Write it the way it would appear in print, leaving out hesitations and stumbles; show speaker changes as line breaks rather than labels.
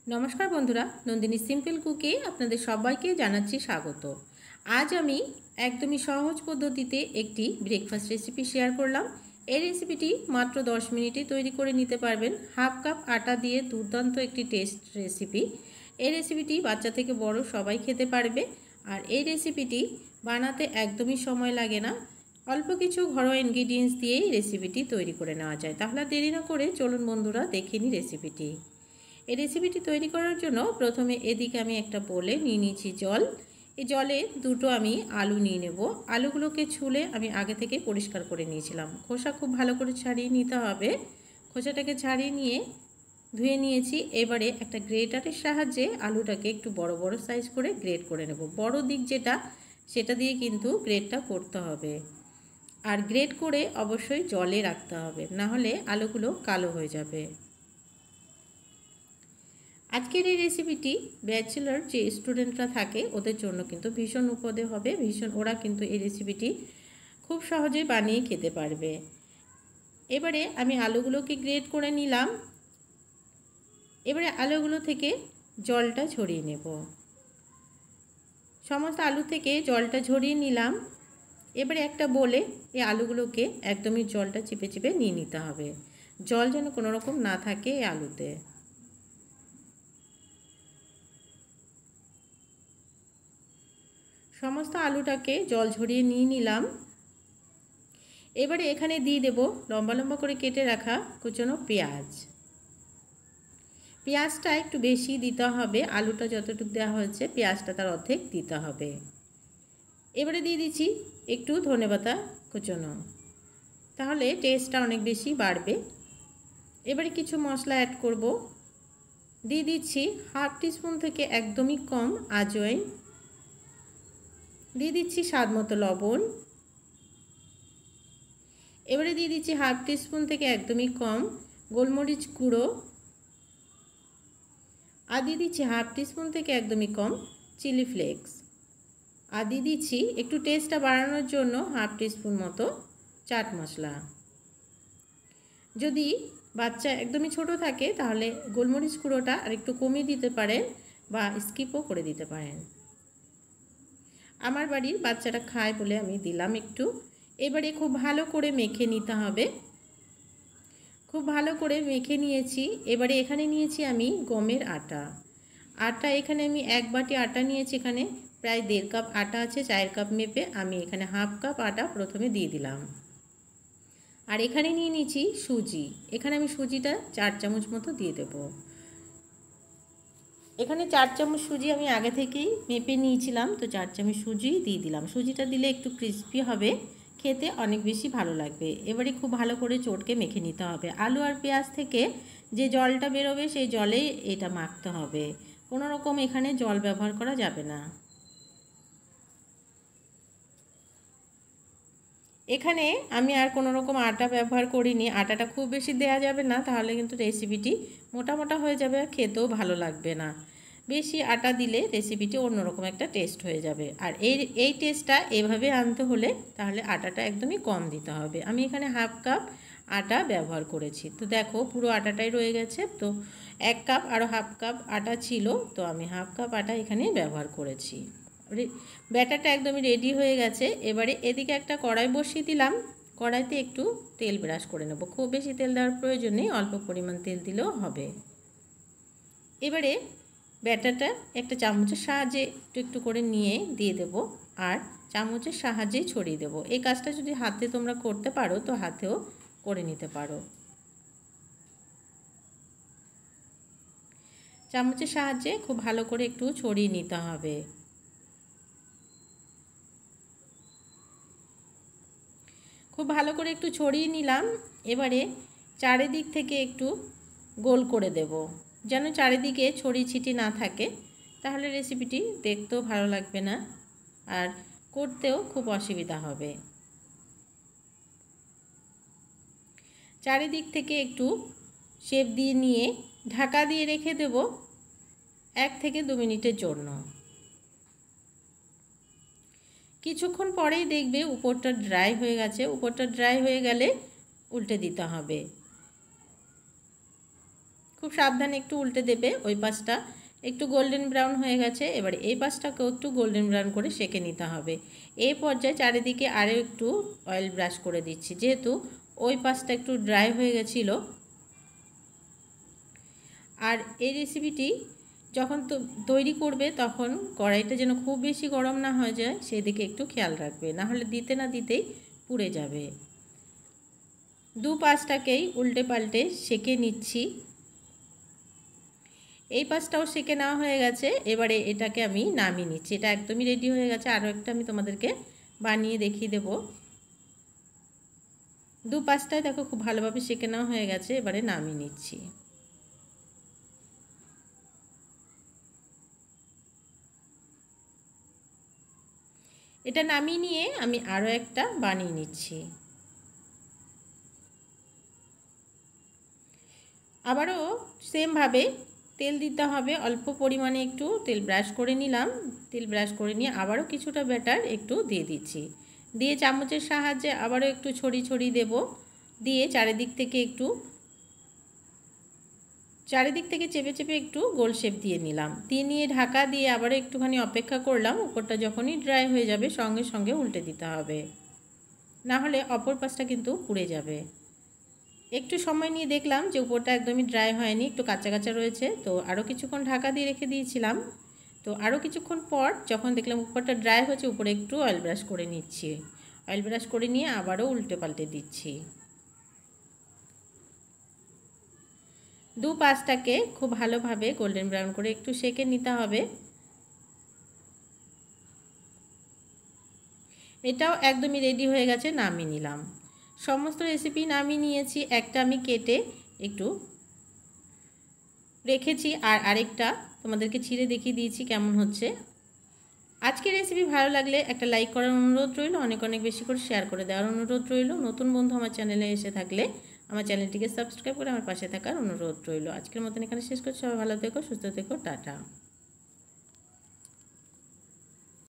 नमस्कार बंधुरा नंदिनी सिम्पल कुके आपनादेर सबाइके जानाच्छि स्वागत। आज आमी एकदमई सहज पद्धतिते एकटी ब्रेकफास्ट रेसिपि शेयर करलाम। এই রেসিপিটি মাত্র 10 মিনিটে তৈরি করে নিতে পারবেন। হাফ কাপ আটা দিয়ে দুর্দান্ত একটি টেস্ট রেসিপি। এই রেসিপিটি বাচ্চা থেকে বড় সবাই খেতে পারবে। আর এই রেসিপিটি বানাতে একদমই সময় লাগে না। অল্প কিছু ঘরোয়া ইনগ্রেডিয়েন্টস দিয়েই রেসিপিটি তৈরি করে নেওয়া যায়। তাহলে দেরি না করে চলুন বন্ধুরা দেখে নিই রেসিপিটি। এই রেসিপিটি তৈরি করার জন্য প্রথমে এদিকে আমি একটা বোলে নিয়ে নিয়েছি জল। এই জলে দুটো আমি আলু নিয়ে নেব। আলুগুলোকে ছুলে আমি আগে থেকে পরিষ্কার করে নিয়েছিলাম। খোসা খুব ভালো করে ছাড়িয়ে নিতে হবে। খোসাটাকে ছাড়িয়ে নিয়ে ধুয়ে নিয়েছি। এবারে একটা গ্রেটারের সাহায্যে আলুটাকে একটু বড় বড় সাইজ করে গ্রেট করে নেব। বড় দিক যেটা সেটা দিয়ে কিন্তু গ্রেটটা করতে হবে। আর গ্রেট করে অবশ্যই জলে রাখতে হবে, না হলে আলুগুলো কালো হয়ে যাবে। আজকের এই রেসিপিটি ব্যাচেলর যে স্টুডেন্টরা থাকে ওদের জন্য কিন্তু ভীষণ উপকারী হবে। ওরা কিন্তু এই রেসিপিটি খুব সহজেই বানিয়ে খেতে পারবে। এবারে আমি আলুগুলোকে গ্রেট করে নিলাম। এবারে আলুগুলো থেকে জলটা ঝরিয়ে নেব। সমস্ত আলু থেকে জলটা ঝরিয়ে নিলাম। এবারে একটা বলে এই আলুগুলোকে একদমই জলটা চিপে চিপে নিয়ে নিতে হবে। জল যেন কোনো রকম না থাকে এই আলুতে। সমস্ত আলুটাকে জল ঝরিয়ে নিয়ে নিলাম। এবারে এখানে দিয়ে দেব লম্বা লম্বা করে কেটে রাখা কুচনো পেঁয়াজ। পেঁয়াজটা একটু বেশি দিতে হবে। আলুটা যতটুকু দেওয়া হয়েছে পেঁয়াজটা তার অর্ধেক দিতে হবে। এবারে দিয়ে দিচ্ছি একটু ধনেপাতা কুচনো, তাহলে টেস্টটা অনেক বেশি বাড়বে। এবারে কিছু মশলা অ্যাড করব। দিয়ে দিচ্ছি হাফ টিস্পুন থেকে একদমই কম আজওয়াইন। দিয়ে দিচ্ছি স্বাদ মতো লবণ। এবারে দিয়ে দিচ্ছি হাফ টিস্পুন থেকে একদমই কম গোলমরিচ গুঁড়ো। আর দিয়ে দিচ্ছি হাফ টিস্পুন থেকে একদমই কম চিলি ফ্লেক্স। আর দিয়ে দিচ্ছি একটু টেস্টটা বাড়ানোর জন্য হাফ টিস্পুন মতো চাট মশলা। যদি বাচ্চা একদমই ছোট থাকে তাহলে গোলমরিচ গুঁড়োটা আর একটু কমিয়ে দিতে পারেন বা স্কিপও করে দিতে পারেন। আমার বাড়ির বাচ্চাটা খায় বলে আমি দিলাম একটু। এবারে খুব ভালো করে মেখে নিতে হবে। খুব ভালো করে মেখে নিয়েছি। এবারে এখানে নিয়েছি আমি গমের আটা। এখানে আমি 1 বাটি আটা নিয়েছি। এখানে প্রায় 1.5 কাপ আটা আছে। 4 কাপ মেপে আমি এখানে হাফ কাপ আটা প্রথমে দিয়ে দিলাম। আর এখানে নিয়ে নিয়েছি সুজি। এখানে আমি সুজিটা 4 চামচ মতো দিয়ে দেব। এখানে 4 চামচ সুজি আমি আগে থেকেই মেপে নিয়েছিলাম, তো 4 চামচ সুজি দিয়ে দিলাম। সুজিটা দিলে একটু ক্রিস্পি হবে, খেতে অনেক বেশি ভালো লাগবে। এবারে খুব ভালো করে চটকে মেখে নিতে হবে। আলু আর পেঁয়াজ থেকে যে জলটা বেরোবে সেই জলেই এটা মাখতে হবে। কোনো রকম এখানে জল ব্যবহার করা যাবে না। এখানে আমি আর কোনো রকম আটা ব্যবহার করিনি। আটাটা খুব বেশি দেয়া যাবে না, তাহলে কিন্তু রেসিপিটি মোটা মোটা হয়ে যাবে আর খেতেও ভালো লাগবে না। বেশি আটা দিলে রেসিপিটি অন্যরকম একটা টেস্ট হয়ে যাবে। আর এই টেস্টটা এভাবে আনতে হলে তাহলে আটাটা একদমই কম দিতে হবে। আমি এখানে হাফ কাপ আটা ব্যবহার করেছি। তো দেখো পুরো আটাটাই রয়ে গেছে। তো 1 কাপ আরও হাফ কাপ আটা ছিল, তো আমি হাফ কাপ আটা এখানে ব্যবহার করেছি। ব্যাটারটা একদমই রেডি হয়ে গেছে। এবারে এদিকে একটা কড়াই বসিয়ে দিলাম। কড়াইতে একটু তেল ব্রাশ করে নেব। খুব বেশি তেল দেওয়ার প্রয়োজন নেই, অল্প পরিমাণ তেল দিলেও হবে। এবারে ব্যাটারটা একটা চামচের সাহায্যে একটু একটু করে নিয়ে দিয়ে দেব আর চামচের সাহায্যে ছড়িয়ে দেব। এই কাজটা যদি হাতে তোমরা করতে পারো তো হাতেও করে নিতে পারো। চামচের সাহায্যে খুব ভালো করে একটু ছড়িয়ে নিতে হবে। খুব ভালো করে একটু ছড়িয়ে নিলাম। এবারে চারিদিক থেকে একটু গোল করে দেব, যেন চারিদিকে ছড়িয়ে ছিটি না থাকে, তাহলে রেসিপিটি দেখতেও ভালো লাগবে না আর করতেও খুব অসুবিধা হবে। চারিদিক থেকে একটু শেপ দিয়ে নিয়ে ঢাকা দিয়ে রেখে দেব 1 থেকে 2 মিনিটের জন্য। কিছুক্ষণ পরেই দেখবে উপরটা ড্রাই হয়ে গেছে। উপরটা ড্রাই হয়ে গেলে উল্টে দিতে হবে। খুব সাবধানে একটু উল্টে দেবে। ওই পাশটা একটু গোল্ডেন ব্রাউন হয়ে গেছে, এবারে এই পাশটাকেও একটু গোল্ডেন ব্রাউন করে সেঁকে নিতে হবে। এই পর্যায়ে চারিদিকে আরও একটু অয়েল ব্রাশ করে দিচ্ছি, যেহেতু ওই পাশটা একটু ড্রাই হয়ে গেছিলো। আর এই রেসিপিটি যখন তৈরি করবে তখন কড়াইটা যেন খুব বেশি গরম না হয়ে যায়, সেদিকে একটু খেয়াল রাখবে, না হলে দিতে না দিতেই পুড়ে যাবে। দু পাশটাকেই উল্টে পাল্টে সেঁকে নিচ্ছি। এই পাশটাও সেঁকে নেওয়া হয়ে গেছে, এবারে এটাকে আমি নামিয়ে নিচ্ছি। এটা একদমই রেডি হয়ে গেছে। আরও একটা আমি তোমাদেরকে বানিয়ে দেখিয়ে দেব। দু পাশটায় দেখো খুব ভালোভাবে সেঁকে নেওয়া হয়ে গেছে, এবারে নামিয়ে নিচ্ছি। এটা নামিয়ে নিয়ে আমি আরও একটা বানিয়ে নিচ্ছি। আবারও সেমভাবে তেল দিতে হবে, অল্প পরিমাণে একটু তেল ব্রাশ করে নিলাম। তেল ব্রাশ করে নিয়ে আবারও কিছুটা ব্যাটার একটু দিয়ে দিচ্ছি, দিয়ে চামচের সাহায্যে আবারও একটু ছড়িয়ে দেব। দিয়ে চারিদিক থেকে চেপে একটু গোল শেপ দিয়ে নিলাম। দিয়ে নিয়ে ঢাকা দিয়ে আবারও একটুখানি অপেক্ষা করলাম। উপরটা যখনই ড্রাই হয়ে যাবে সঙ্গে সঙ্গে উল্টে দিতে হবে, না হলে অপর পাশটা কিন্তু পুড়ে যাবে। একটু সময় নিয়ে দেখলাম যে উপরটা একদমই ড্রাই হয়নি, একটু কাঁচা কাঁচা রয়েছে, তো আরও কিছুক্ষণ ঢাকা দিয়ে রেখে দিয়েছিলাম। তো আরও কিছুক্ষণ পর যখন দেখলাম উপরটা ড্রাই হচ্ছে, উপরে একটু অয়েল ব্রাশ করে নিচ্ছি। অয়েল ব্রাশ করে নিয়ে আবারও উল্টে পাল্টে দিচ্ছি। দু পাশটাকে খুব ভালোভাবে গোল্ডেন ব্রাউন করে একটু সেঁকে নিতে হবে। এটাও একদমই রেডি হয়ে গেছে, নামিয়ে নিলাম। সমস্ত রেসিপি নামিয়ে নিয়েছি। একটা আমি কেটে একটু রেখেছি, আর আরেকটা তোমাদেরকে ছিঁড়ে দেখিয়ে দিয়েছি কেমন হচ্ছে। আজকের রেসিপি ভালো লাগলে একটা লাইক করার অনুরোধ রইল, অনেক বেশি করে শেয়ার করে দেওয়ার অনুরোধ রইল। নতুন বন্ধু আমার চ্যানেলে এসে থাকলে আমার চ্যানেলটিকে সাবস্ক্রাইব করে আমার পাশে থাকার অনুরোধ রইল। আজকের মতন এখানে শেষ করছি। সবাই ভালো থেকো, সুস্থ থেকো, টাটা।